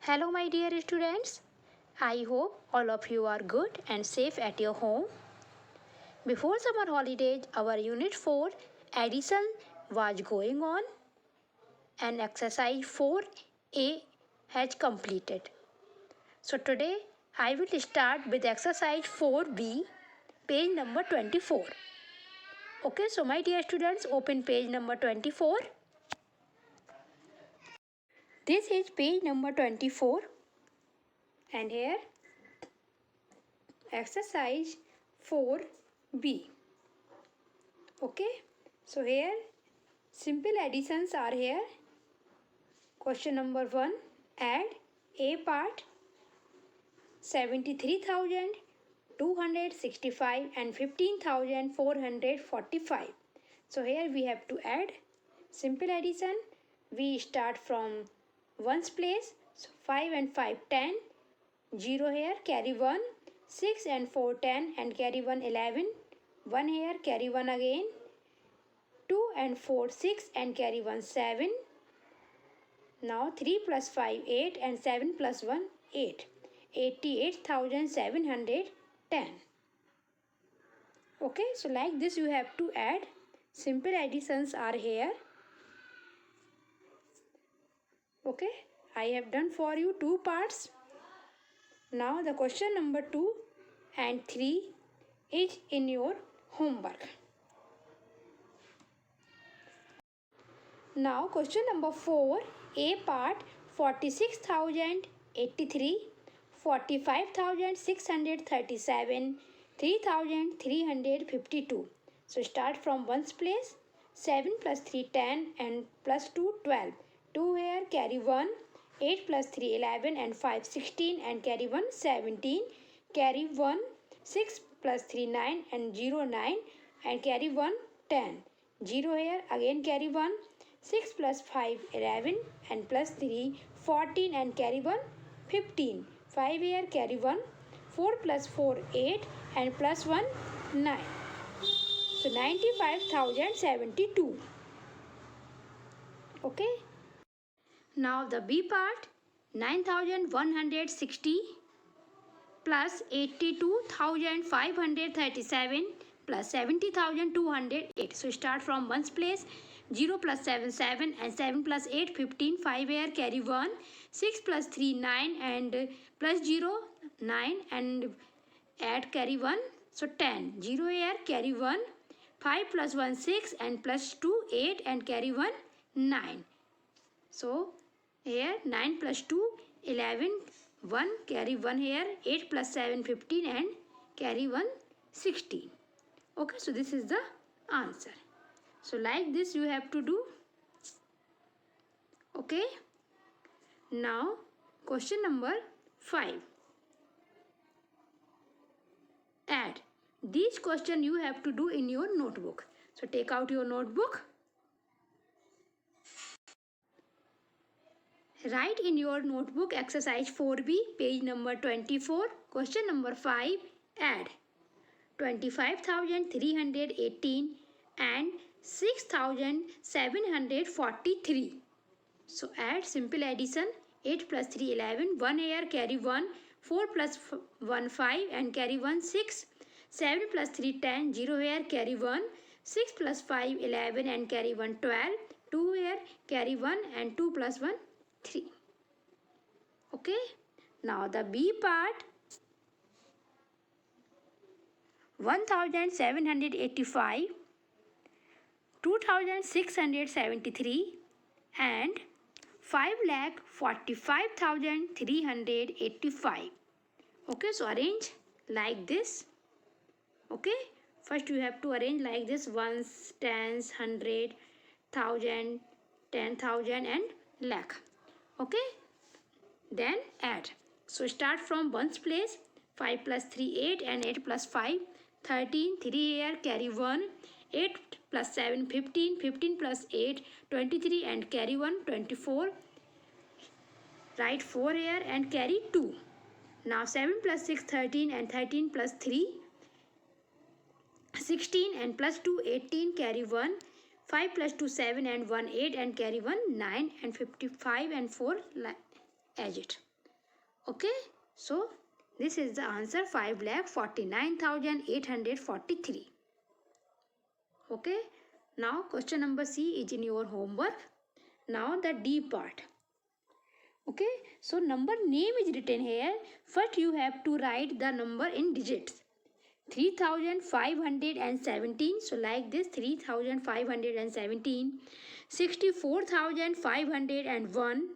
Hello my dear students, I hope all of you are good and safe at your home. Before summer holidays, our Unit 4 addition was going on and exercise 4A has completed. So today I will start with exercise 4B, page number 24. Okay, so my dear students, open page number 24. This is page number 24 and here exercise 4B. Okay, so here simple additions are here. Question number 1, add A part 73,265 and 15,445. So here we have to add simple addition. We start from ones place, so 5 and 5 10, 0 here, carry 1, 6 and 4 10 and carry 1 11, 1 here, carry 1 again, 2 and 4 6 and carry 1 7. Now 3 plus 5 8 and 7 plus 1 8. 88,710. Okay, so like this you have to add. Simple additions are here. Okay, I have done for you 2 parts. Now the question number 2 and 3 is in your homework. Now question number 4, A part 46,083, 45,637, 3,352. So start from ones place, 7 plus 3 10 and plus 2 12. 2 here, carry 1, 8 plus 3 11 and 5 16 and carry 1 17, carry 1, 6 plus 3 9 and 0 9 and carry 1 10. 0 here, again carry 1, 6 plus 5 11 and plus 3 14 and carry 1 15. 5 here, carry 1, 4 plus 4 8 and plus 1 9. So 95,072. Okay. Now the B part 9,160 plus 82,537 plus 70,208. So start from ones place, 0 plus 7 7 and 7 plus 8 15. 5 here, carry 1, 6 plus 3 9 and plus 0 9 and add carry 1. So 10. 0 here, carry 1, 5 plus 1 6 and plus 2 8 and carry 1 9. So here 9 plus 2 11, 1 carry 1 here, 8 plus 7 15 and carry 1 16. Okay, so this is the answer. So like this you have to do. Okay. Now question number 5. Add. These question you have to do in your notebook. So take out your notebook. Write in your notebook exercise 4B, page number 24, question number 5, add 25,318 and 6,743. So add simple addition, 8 plus 3 11, 1 here, carry 1, 4 plus 1 5 and carry 1 6, 7 plus 3 10, 0 here, carry 1, 6 plus 5 11 and carry 1 12, 2 here, carry 1 and 2 plus 1 3. Okay, now the B part 1,785, 2,673 and 5,45,385. Okay, so arrange like this. Okay, first you have to arrange like this: ones, tens, 100, 1,000, 10,000 and lakh. Okay, then add. So start from ones place, 5 plus 3 8 and 8 plus 5 13, 3 here, carry 1, 8 plus 7 15, 15 plus 8 23 and carry 1 24. Write 4 here and carry 2. Now 7 plus 6 13 and 13 plus 3 16 and plus 2 18, carry 1, 5 plus 2 7 and 1 8 and carry 1 9 and 55 and 4 edge it. Okay, so this is the answer, 5,49,843. Okay, now question number C is in your homework. Now the D part. Okay, so number name is written here. First you have to write the number in digits. 3,517, so like this, 3,517, 64,501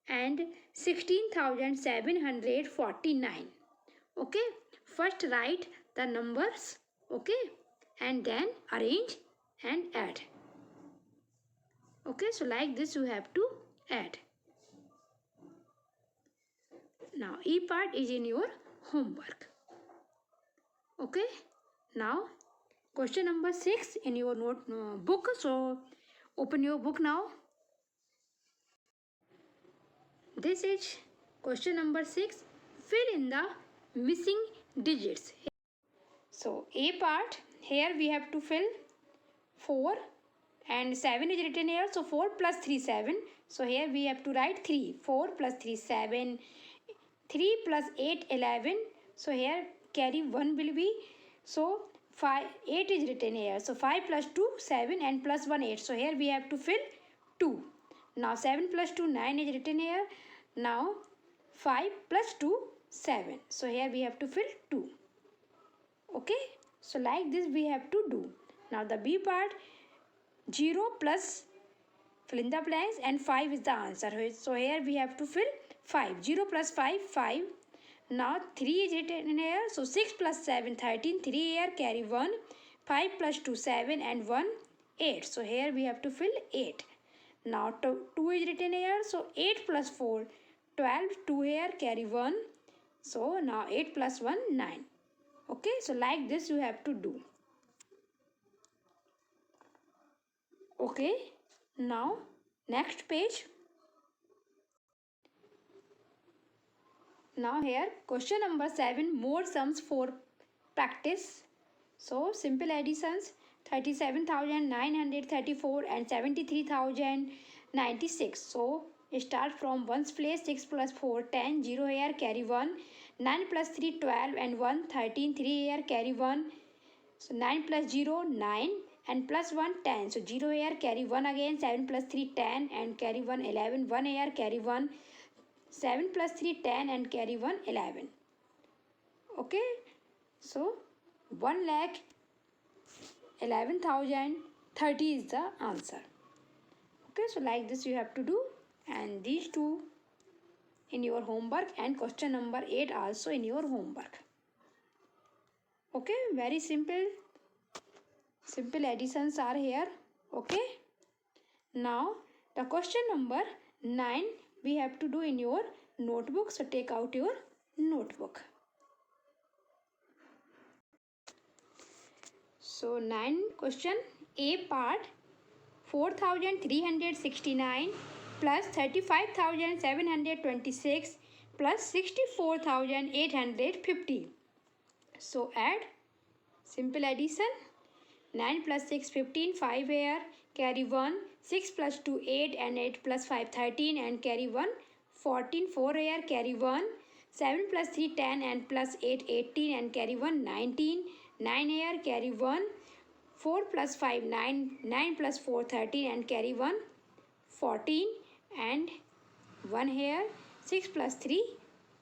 and 16,749. Okay, first write the numbers, okay, and then arrange and add. Okay, so like this you have to add. Now E part is in your homework. Okay, now question number 6 in your book. So open your book now. This is question number 6. Fill in the missing digits. So A part, here we have to fill 4 and 7 is written here. So 4 plus 3, 7. So here we have to write 3. 4 plus 3, 7. 3 plus 8, 11. So here carry 1 will be. So 8 is written here. So 5 plus 2, 7 and plus 1, 8. So here we have to fill 2. Now 7 plus 2, 9 is written here. Now 5 plus 2, 7. So here we have to fill 2. Okay. So like this we have to do. Now the B part, 0 plus fill in the blanks and 5 is the answer. So here we have to fill 5. 0 plus 5, 5. Now 3 is written here. So 6 plus 7, 13. 3 here carry 1. 5 plus 2, 7 and 1, 8. So here we have to fill 8. Now 2 is written here. So 8 plus 4, 12. 2 here carry 1. So now 8 plus 1, 9. Okay. So like this you have to do. Okay. Now next page. Now here question number 7, more sums for practice. So simple additions, 37,934 and 73,096. So start from ones place, 6 plus 4, 10, 0 here carry 1, 9 plus 3, 12 and 1, 13, 3 here carry 1. So 9 plus 0, 9 and plus 1, 10. So 0 here carry 1 again, 7 plus 3, 10 and carry 1, 11, 1 here carry 1. 7 plus 3, 10 and carry 1, 11. Okay. So 1,11,030 is the answer. Okay. So like this you have to do, and these two in your homework and question number 8 also in your homework. Okay. Very simple. Simple additions are here. Okay. Now the question number 9 we have to do in your notebook. So take out your notebook. So 9 question, A part, 4,369 plus 35,726 plus 64,850. So add. Simple addition. 9 plus 6, 15, 5 here carry 1, 6 plus 2, 8 and 8 plus 5, 13 and carry 1, 14, 4 here carry 1, 7 plus 3, 10 and plus 8, 18 and carry 1, 19, 9 here carry 1, 4 plus 5, 9, 9 plus 4, 13 and carry 1, 14 and 1 here, 6 plus 3,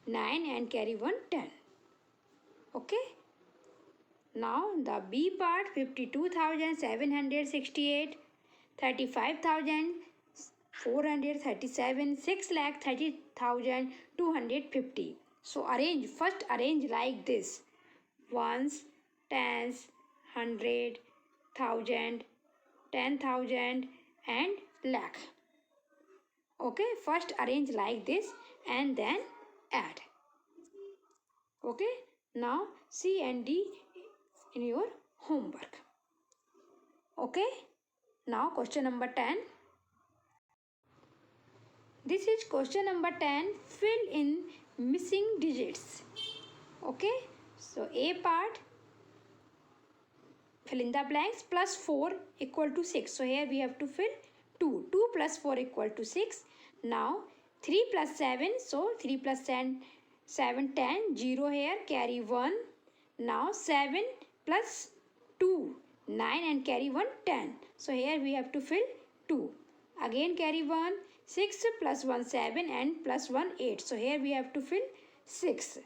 9 and carry 1, 10. Okay. Now the B part, 52,768, 35,437, 6,30,250. So arrange. First arrange like this: ones, tens, 100, 1,000, 10,000 and lakh. Okay. First arrange like this and then add. Okay. Now C and D in your homework. Okay. Now question number 10. This is question number 10. Fill in missing digits. Okay. So A part, fill in the blanks, plus 4 equal to 6. So here we have to fill 2. 2 plus 4 equal to 6. Now 3 plus 7. So 3 plus 10 7, 10, 0 here, carry 1. Now 7 plus 2, 9 and carry 1, 10. So here we have to fill 2. Again carry 1, 6 plus 1, 7 and plus 1, 8. So here we have to fill 6.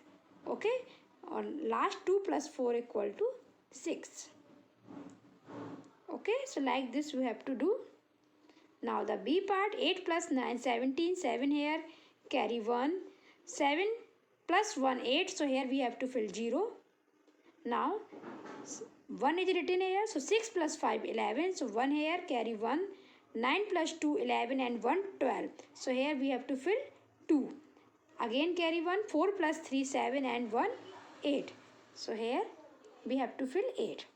Okay. Or last 2 plus 4 equal to 6. Okay. So like this we have to do. Now the B part, 8 plus 9, 17, 7 here, carry 1, 7 plus 1, 8, so here we have to fill 0. Now 1 is written here, so 6 plus 5, 11, so 1 here, carry 1, 9 plus 2, 11 and 1, 12. So here we have to fill 2. Again carry 1, 4 plus 3, 7 and 1, 8. So here we have to fill 8.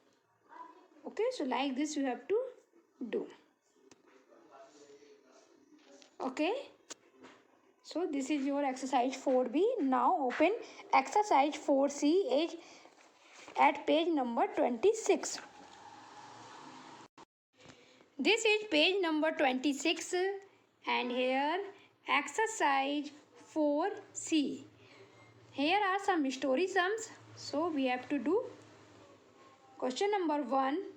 Okay, so like this you have to do. Okay, so this is your exercise 4B. Now open exercise 4C at page number 26. This is page number 26 and here exercise 4C. Here are some story sums. So we have to do question number 1.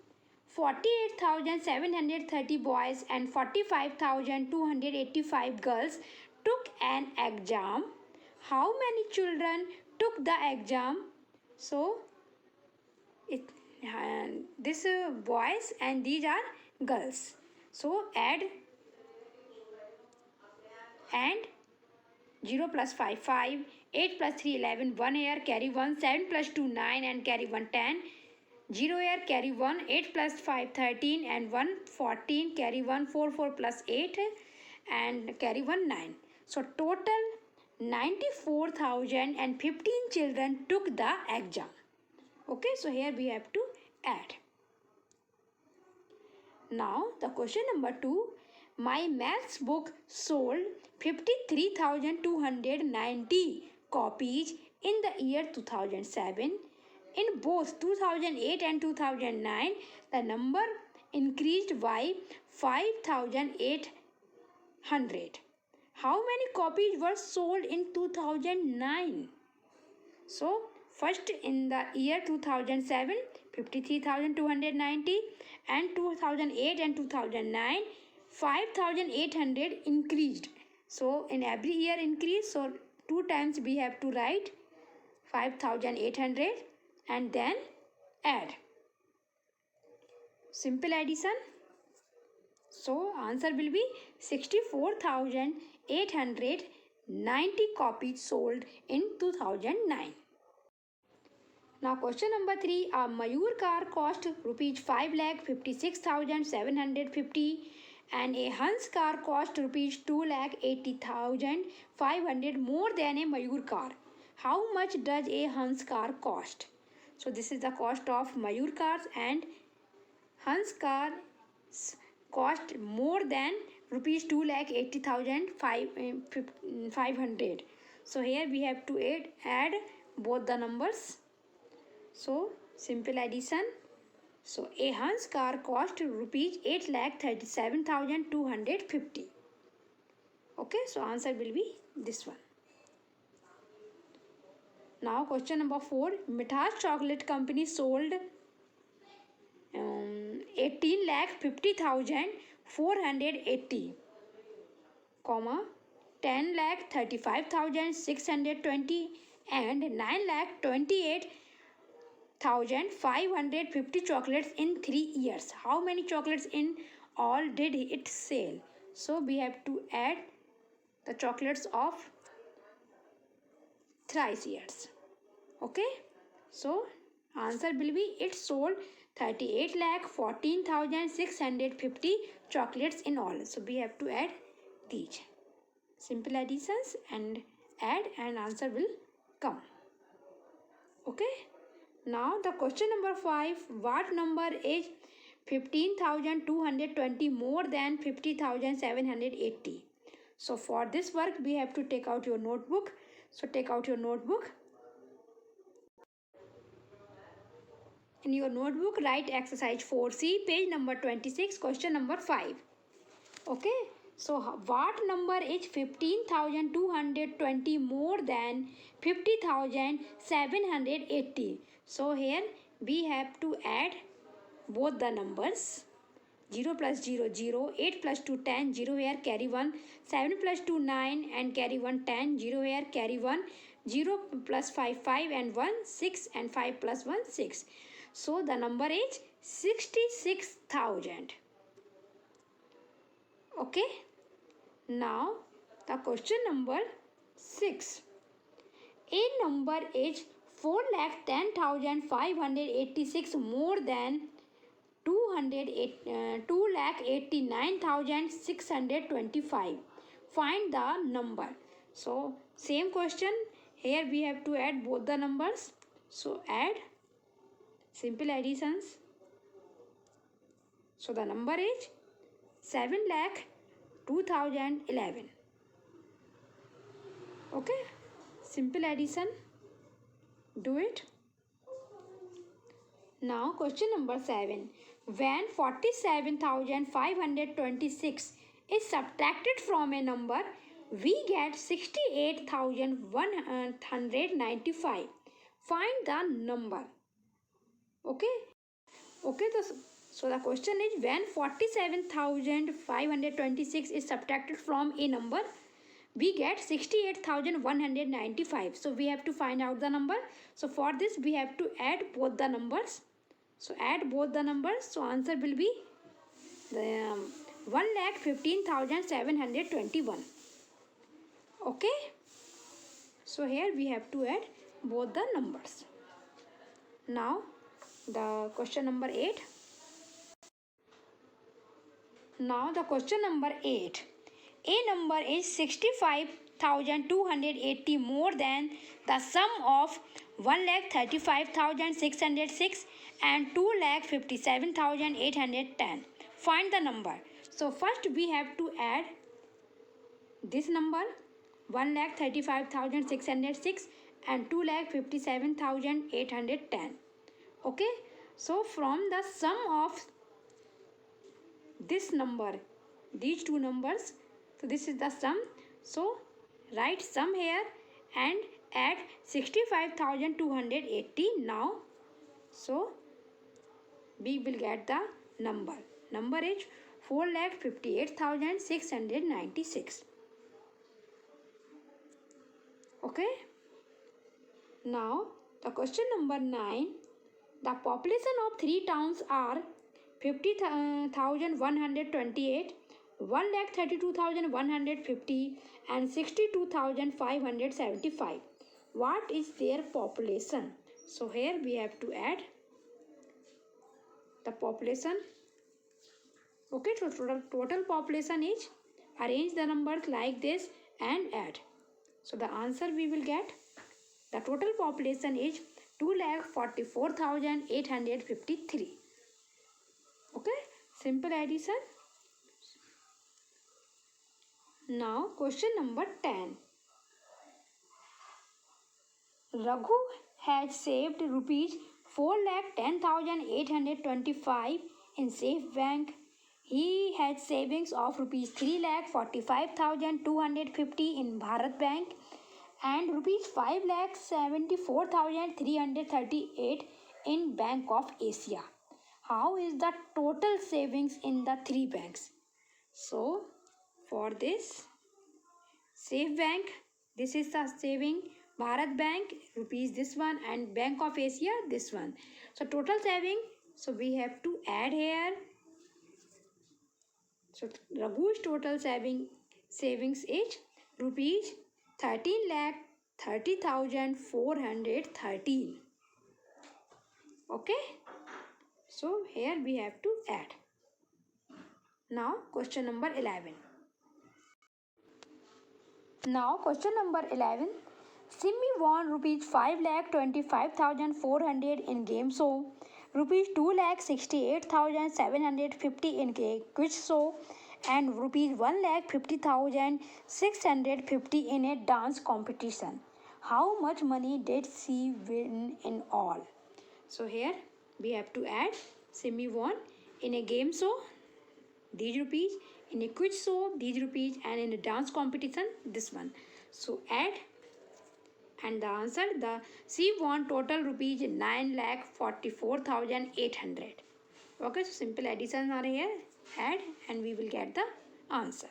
48,730 boys and 45,285 girls took an exam. How many children took the exam? So, this boys and these are girls. So, add and 0 plus 5, 5, 8 plus 3, 11, 1 here, carry 1, 7 plus 2, 9 and carry 1, 10. 0 here, carry 1, 8 plus 5, 13 and 1, 14, carry 1, 4, 4 plus 8 and carry 1, 9. So total 94,015 children took the exam. Okay, so here we have to add. Now the question number 2. My maths book sold 53,290 copies in the year 2007. In both 2008 and 2009, the number increased by 5,800. How many copies were sold in 2009? So, first in the year 2007, 53,290 and 2008 and 2009, 5,800 increased. So, in every year increase, so 2 times we have to write 5,800 and then add. Simple addition. So answer will be 64,890 copies sold in 2009. Now question number 3. A Mayur car cost rupees 5,56,750 and a Hans car cost rupees 2,80,500 more than a Mayur car. How much does a Hans car cost? So this is the cost of Mayur cars and Hans car cost more than rupees 2,80,500. So here we have to add both the numbers. So simple addition. So a Hans car cost rupees 8,37,250. Okay, so answer will be this one. Now question number 4. Mithas Chocolate Company sold 18,50,480, 10,35,620 and 9,28,550 chocolates in 3 years. How many chocolates in all did it sell? So we have to add the chocolates of thrice years. Okay, so answer will be it sold 38,14,650 chocolates in all. So we have to add these simple additions and add and answer will come. Okay, now the question number 5. What number is 15,220 more than 50,780? So for this work we have to take out your notebook. So take out your notebook. In your notebook write exercise 4C, page number 26, question number 5. Okay, So what number is 15,220 more than 50,780? So here we have to add both the numbers. 0 plus 0 0, 8 plus 2 10, 0 here carry 1, 7 plus 2 9 and carry 1 10, 0 here carry 1, 0 plus 5 5 and 1 6 and 5 plus 1 6. So the number is 66,000. Okay. Now the question number 6. A number is 4,10,586 more than 2,89,625. Find the number. So same question. Here we have to add both the numbers. So add simple additions. So the number is 7,02,011. Okay, simple addition. Do it. Now question number 7. When 47,526 is subtracted from a number, we get 68,195. Find the number. Okay. Okay, so the question is, when 47,526 is subtracted from a number, we get 68,195. So we have to find out the number. So for this we have to add both the numbers. So add both the numbers. So answer will be the 1,15,721. Okay. So here we have to add both the numbers. Now the question number 8. Now the question number 8. A number is 65,280 more than the sum of 1,35,606 and 2,57,810. Find the number. So first we have to add this number 1,35,606 and 2,57,810. Okay. So from the sum of this number, these two numbers, so this is the sum. So write sum here and add 65,280 now. So we will get the number. Number is 4,58,696. Okay. Now the question number 9. The population of 3 towns are 50,128, 1,32,150 and 62,575. What is their population? So here we have to add the population. Okay, so total population is, arrange the numbers like this and add. So the answer we will get, the total population is 2,44,853. Okay, simple addition. Now question number 10. Raghu has saved rupees 4,10,825 in Safe Bank. He had savings of rupees 3,45,250 in Bharat Bank and rupees 5,74,338 in Bank of Asia. How is the total savings in the 3 banks? So for this, Safe Bank, this is the saving, Bharat Bank, rupees this one, and Bank of Asia, this one. So total saving, so we have to add here. So Raghu's total savings is rupees 13,30,413. Okay. So here we have to add. Now question number 11. Now question number 11. Simmi won rupees 5,25,400 in game show, rupees 2,68,750 in quiz show, and rupees 1,50,650 in a dance competition. How much money did she win in all? So here we have to add Simmi won in a game show these rupees, in a quiz show these rupees, and in a dance competition this one. So add, and the answer, the she won total rupees 9,44,800. Okay, so simple additions are here, add, and we will get the answer.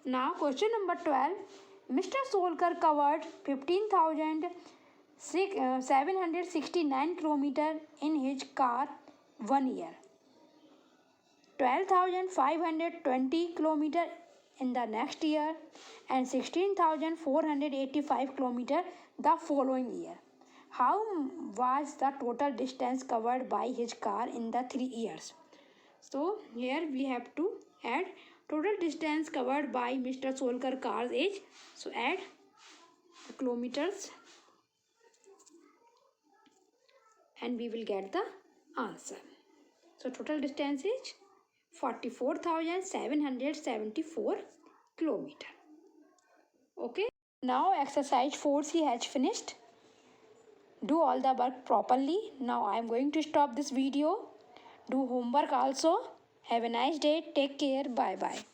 Now question number 12. Mr. Solkar covered 15,769 kilometer in his car 1 year, 12,520 kilometer in the next year, and 16,485 kilometer the following year. How was the total distance covered by his car in the 3 years? So here we have to add total distance covered by Mr. Solkar car's age. So add the kilometers and we will get the answer. So total distance is 44,774 kilometer. Okay. Now exercise 4C has finished. Do all the work properly. Now I am going to stop this video. Do homework also. Have a nice day. Take care. Bye bye.